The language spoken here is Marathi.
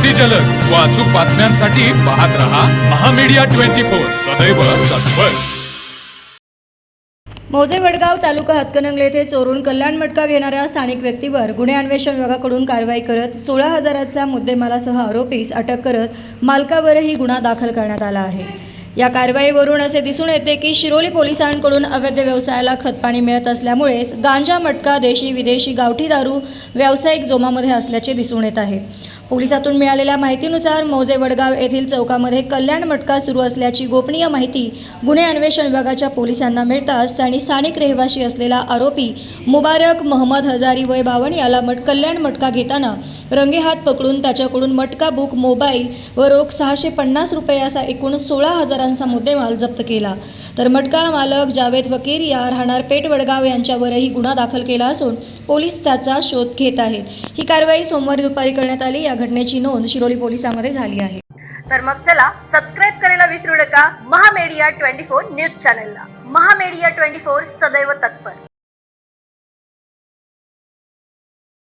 अगदी जलद व अचूक बातम्यांसाठी पाहत रहा महामीडिया 24 सदैव तत्पर। मौजे वडगाव तालुका हातकणंगले येथे चोरून कल्याण मटका घेणाऱ्या स्थानिक व्यक्तीवर गुन्हे अन्वेषण विभागाकडून कारवाई करत 16,000चा मुद्देमालासह आरोपीस अटक करत मालकावरही गुन्हा दाखल करण्यात आला आहे। या कारवाईवरून असे दिसून येते की शिरोली पोलिसांकडून अवैध व्यवसायाला खतपाणी मिळत असल्यामुळे गांजा, मटका, देशी विदेशी गावठी दारू व्यावसायिक जोमामध्ये असल्याचे दिसून येत आहे। पोलिसातून मिळालेल्या माहितीनुसार मौजे वडगाव येथील चौकामध्ये कल्याण मटका सुरू असल्याची गोपनीय माहिती गुन्हे अन्वेषण विभागाच्या पोलिसांना मिळताच त्यांनी स्थानिक रहिवासी असलेला आरोपी मुबारक मोहम्मद हजारी वय 52 याला कल्याण मटका घेताना रंगेहात पकडून त्याच्याकडून मटका बुक, मोबाईल व रोख 650 रुपये असा एकूण 16,000चा मुद्देमाल जप्त केला। तर मटका मालक जावेद फकीर या राहणार पेठ वडगाव यांच्यावरही गुन्हा दाखल केला असून पोलीस त्याचा शोध घेत आहेत। ही कारवाई सोमवारी दुपारी करण्यात आली। या घटनेची नोंद शिरोली पोलिसांमध्ये झाली आहे। तर मग चला सबस्क्राइब करायला विसरू नका महामीडिया 24 न्यूज चॅनलला। महामीडिया 24 सदैव तत्पर।